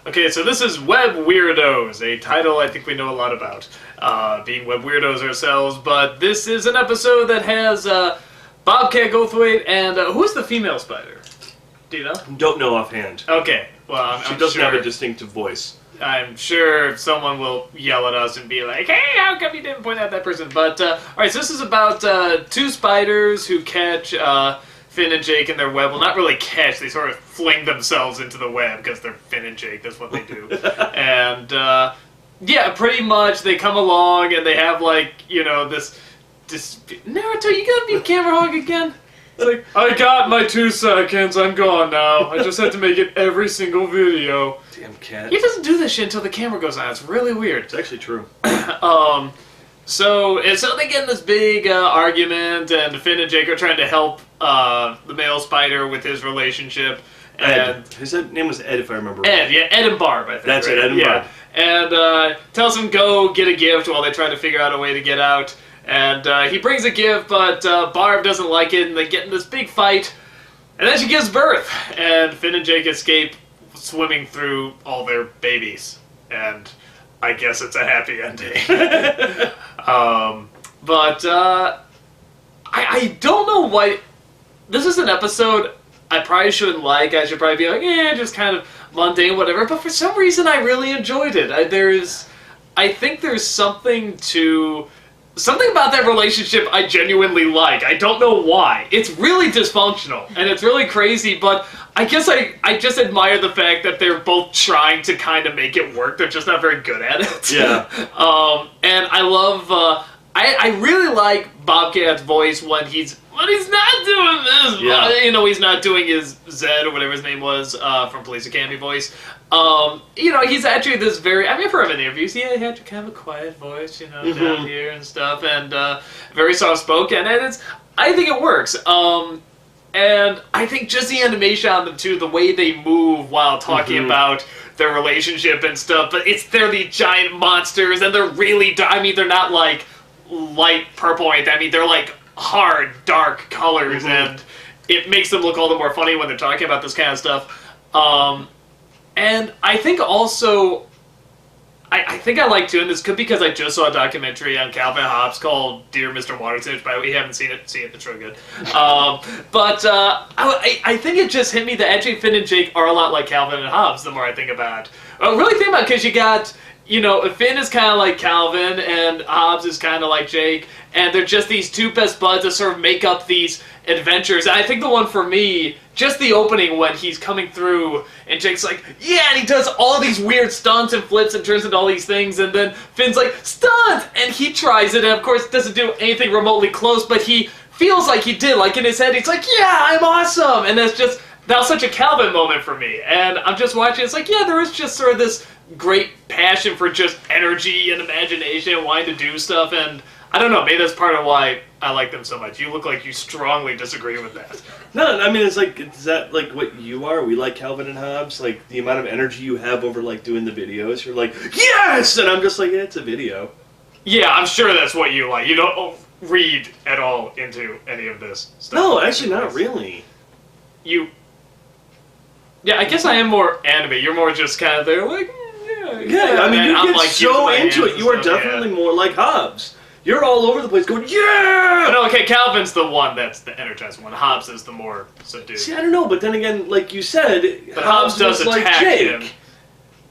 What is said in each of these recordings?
Okay, so this is Web Weirdos, a title I think we know a lot about, being Web Weirdos ourselves, but this is an episode that has Bobcat Goldthwait and who's the female spider? Do you know? Don't know offhand. Okay, well, She doesn't have a distinctive voice. I'm sure someone will yell at us and be like, hey, how come you didn't point out that person? But, alright, so this is about two spiders who catch Finn and Jake in their web. Well, not really catch, they sort of fling themselves into the web because they're Finn and Jake, that's what they do. And, yeah, pretty much they come along and they have, like, you know, this Naruto, you gotta be camera hog again? It's like, I got my 2 seconds, I'm gone now. I just had to make it every single video. Damn cat. He doesn't do this shit until the camera goes on. It's really weird. It's actually true. So they get in this big argument, and Finn and Jake are trying to help the male spider with his relationship. And Ed. His name was Ed, if I remember right. Ed and Barb, I think. That's right? it, Ed and Barb. And tells him go get a gift while they try to figure out a way to get out. And he brings a gift, but Barb doesn't like it, and they get in this big fight. And then she gives birth, and Finn and Jake escape swimming through all their babies. And I guess it's a happy ending. I don't know why. This is an episode I probably shouldn't like. I should probably be like, just kind of mundane, whatever. But for some reason, I really enjoyed it. I think there's something about that relationship I genuinely like. I don't know why. It's really dysfunctional, and it's really crazy, but I guess I just admire the fact that they're both trying to kind of make it work. They're just not very good at it. Yeah. And I love, I really like Bobcat's voice when he's not doing this. Yeah. You know, he's not doing his Zed or whatever his name was from Police Academy voice. You know, he's actually this very, I've heard him in interviews, he had kind of a quiet voice, you know, down here and stuff, and very soft-spoken, and I think it works. And I think just the animation on them, too, the way they move while talking about their relationship and stuff, but they're these giant monsters, and they're really, they're not like light purple, they're like hard, dark colors, and it makes them look all the more funny when they're talking about this kind of stuff. And I think also, I think I like doing this because I just saw a documentary on Calvin and Hobbes called Dear Mr. Waterton, which by the way, you haven't seen it, it's really good. I think it just hit me that actually Finn and Jake are a lot like Calvin and Hobbes the more I think about it. Really think about it, because you got, you know, Finn is kind of like Calvin, and Hobbes is kind of like Jake, and they're just these two best buds that sort of make up these adventures. And I think the one for me, just the opening when he's coming through, and Jake's like, yeah, and he does all these weird stunts and flips and turns into all these things, and then Finn's like, stunt! And he tries it, and of course doesn't do anything remotely close, but he feels like he did, like in his head, he's like, yeah, I'm awesome! And that was such a Calvin moment for me. And I'm just watching, it's like, yeah, there is just sort of this great passion for just energy and imagination and wanting to do stuff, and I don't know, maybe that's part of why I like them so much. You look like you strongly disagree with that. No, I mean, is that like what you are? We like Calvin and Hobbes, like the amount of energy you have over like doing the videos. You're like, yes! And I'm just like, yeah, it's a video. Yeah, I'm sure that's what you like. You don't read at all into any of this stuff. No, actually not really. Yeah, I guess I am more anime. You're more just kind of there like, yeah. I mean, you get so into it. You are definitely more like Hobbes. You're all over the place going, yeah! No, okay, Calvin's the one that's the energized one. Hobbes is the more subdued. See, I don't know, but then again, like you said, but Hobbes does was attack like Jake. him.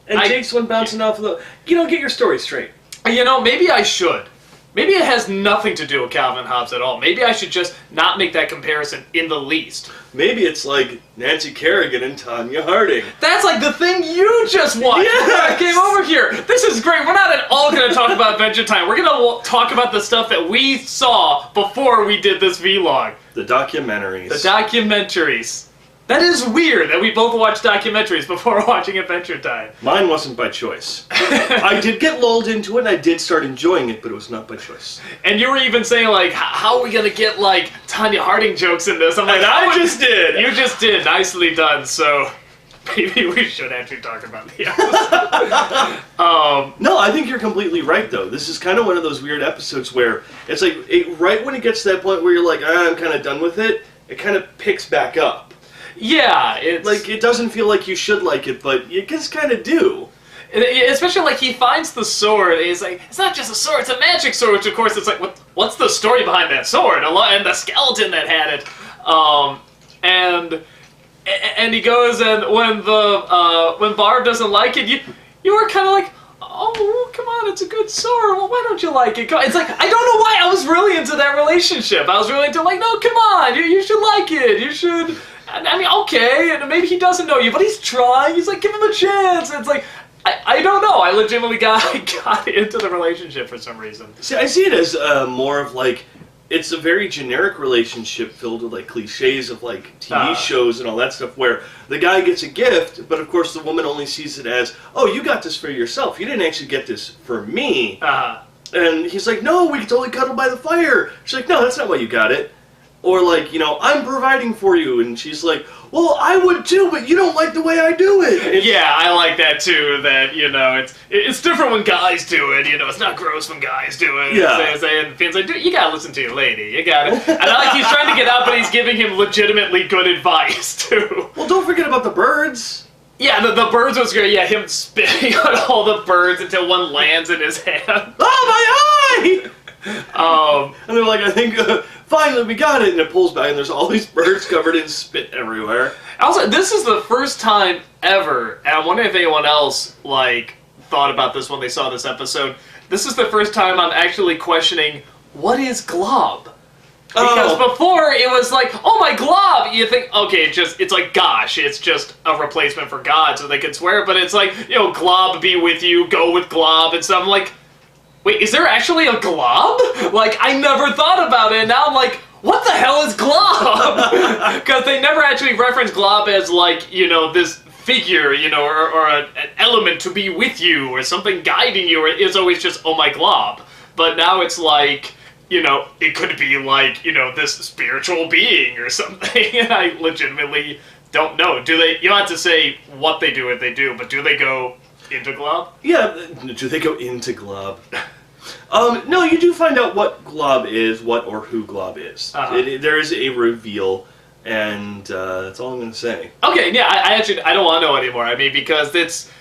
And Jake's one bouncing off of the... You know, get your story straight. You know, maybe I should. Maybe it has nothing to do with Calvin and Hobbes at all. Maybe I should just not make that comparison in the least. Maybe it's like Nancy Kerrigan and Tanya Harding. That's like the thing you just watched before I came over here. This is great. We're not at all going to talk about Adventure Time. We're going to talk about the stuff that we saw before we did this vlog. The documentaries. The documentaries. That is weird that we both watched documentaries before watching Adventure Time. Mine wasn't by choice. I did get lulled into it, and I did start enjoying it, but it was not by choice. And you were even saying, like, how are we going to get, like, Tanya Harding jokes in this? I'm like, I just did! You just did. Nicely done. So maybe we should actually talk about the episode. No, I think you're completely right, though. This is kind of one of those weird episodes where it's like, right when it gets to that point where you're like, I'm kind of done with it, it kind of picks back up. Yeah, it's... Like, it doesn't feel like you should like it, but you just kind of do. Especially, like, he finds the sword, and he's like, it's not just a sword, it's a magic sword, which, of course, it's like, what's the story behind that sword? And the skeleton that had it. And he goes, and when Barb doesn't like it, you were kind of like, oh, come on, it's a good sword. Well, why don't you like it? It's like, I don't know why I was really into that relationship. I was really into, like, no, come on, you should like it. You should, I mean, okay, and maybe he doesn't know you, but he's trying. He's like, give him a chance. And it's like, I don't know. I legitimately got into the relationship for some reason. See, I see it as more of, like, it's a very generic relationship filled with, like, cliches of, like, TV shows and all that stuff where the guy gets a gift, but of course the woman only sees it as, oh, you got this for yourself. You didn't actually get this for me. And he's like, no, we can totally cuddle by the fire. She's like, no, that's not why you got it. Or, like, you know, I'm providing for you. And she's like, well, I would too, but you don't like the way I do it. Yeah, I like that too, that, you know, it's different when guys do it, you know, it's not gross when guys do it. Yeah. And Finn's like, dude, you gotta listen to your lady, you gotta. And I like he's trying to get out, but he's giving him legitimately good advice, too. Well, don't forget about the birds. Yeah, the birds was great, yeah, him spitting on all the birds until one lands in his hand. Oh, my eye! And they're like, I think, finally we got it, and it pulls back, and there's all these birds covered in spit everywhere. Also, this is the first time ever, and I'm wondering if anyone else, like, thought about this when they saw this episode. This is the first time I'm actually questioning, what is glob? Because before, it was like, oh my glob! You think, okay, it's like gosh, it's just a replacement for God, so they can swear, but it's like, you know, glob be with you, go with glob, and so I'm like, wait, is there actually a glob? Like, I never thought about it, and now I'm like, what the hell is glob? Because they never actually reference glob as, like, you know, this figure, you know, or an element to be with you, or something guiding you, or it's always just, oh my glob. But now it's like, you know, it could be like, you know, this spiritual being or something, and I legitimately don't know. Do they, you don't have to say what they do if they do, but do they go into glob? Yeah, do they go into glob? No, you do find out what glob is, what or who glob is. There is a reveal, and that's all I'm going to say. Okay, yeah, I don't want to know anymore. I mean, because it's,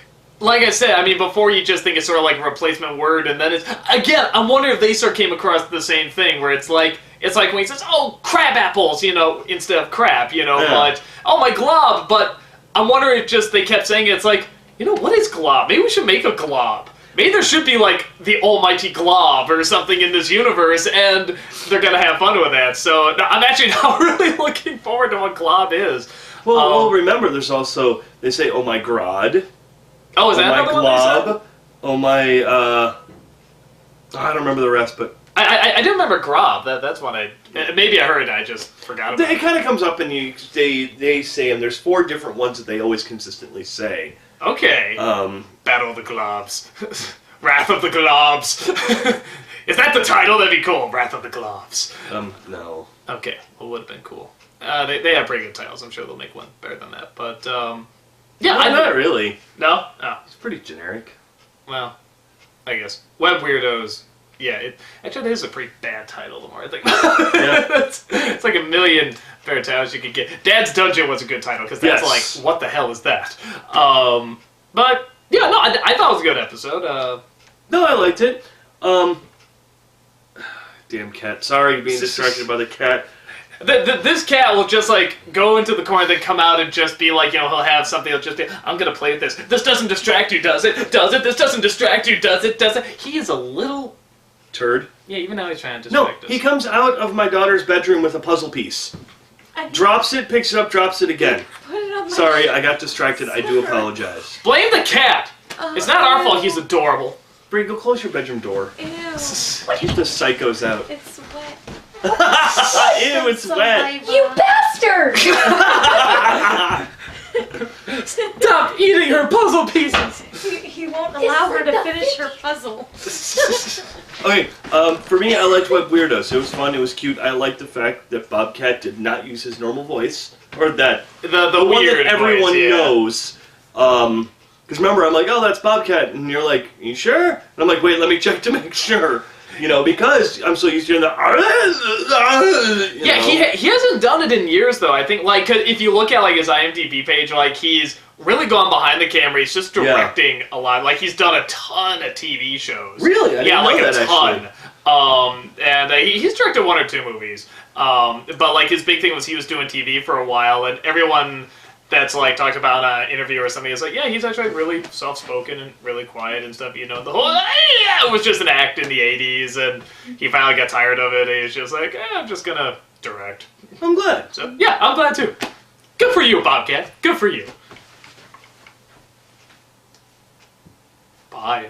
like I said, I mean, before you just think it's sort of like a replacement word, and then it's, again, I'm wondering if they sort of came across the same thing, where it's like when he says, oh, crab apples, you know, instead of crap, you know, but, oh, my glob, but I'm wondering if just they kept saying it, it's like, you know, what is glob? Maybe we should make a glob. Maybe there should be, like, the almighty glob or something in this universe, and they're gonna have fun with that. So, I'm actually not really looking forward to what glob is. Well, remember, there's also, they say, oh my grod. Oh, is that my another glob? one Oh my, I don't remember the rest, but... I did remember grob. That's one maybe I heard, I just forgot about it. It kind of comes up, and they say, and there's 4 different ones that they always consistently say. Okay. Battle of the Globs. Wrath of the Globs. Is that the title? That'd be cool. Wrath of the Globs. No. Okay. Well, would have been cool. They have pretty good titles. I'm sure they'll make one better than that. But, yeah. Not really. No? Oh. It's pretty generic. Well, I guess. Web Weirdos. Yeah, actually, it is a pretty bad title, the more I think about it. Yeah. It's like a million better titles you could get. Dad's Dungeon was a good title, because that's like, what the hell is that? But, yeah, no, I thought it was a good episode. No, I liked it. Damn cat. Sorry, being distracted by the cat. This cat will just, like, go into the corner, then come out and just be like, you know, he'll have something, he'll just be, I'm gonna play with this. This doesn't distract you, does it? Does it? This doesn't distract you, does it? Does it? He is a little... turd. Yeah, even now he's trying to distract us. He comes out of my daughter's bedroom with a puzzle piece. Drops it, picks it up, drops it again. Put it on my Sorry, I got distracted. I do apologize. Blame the cat! It's not our fault he's adorable. Bree, go close your bedroom door. Ew. Keep the psychos out. It's wet. Ew, it's wet. You bastard! Stop eating her puzzle pieces! He won't allow her to finish her puzzle. Okay, for me, I liked Web Weirdos. It was fun, it was cute. I liked the fact that Bobcat did not use his normal voice. Or that, the one that everyone knows. Because remember, I'm like, oh, that's Bobcat. And you're like, you sure? And I'm like, wait, let me check to make sure. You know, because I'm so used to hearing the. Yeah, he hasn't done it in years though. I think like 'cause if you look at like his IMDb page, like he's really gone behind the camera. He's just directing a lot. Like he's done a ton of TV shows. Really? I didn't know like that, a ton. actually. And he's directed 1 or 2 movies. But like his big thing was he was doing TV for a while, and everyone that's like talked about an interview or something is like, yeah, he's actually really soft-spoken and really quiet and stuff. You know, the whole it was just an act in the '80s, and he finally got tired of it. And he's just like, I'm just gonna direct. I'm glad. So yeah, I'm glad too. Good for you, Bobcat. Good for you. Bye.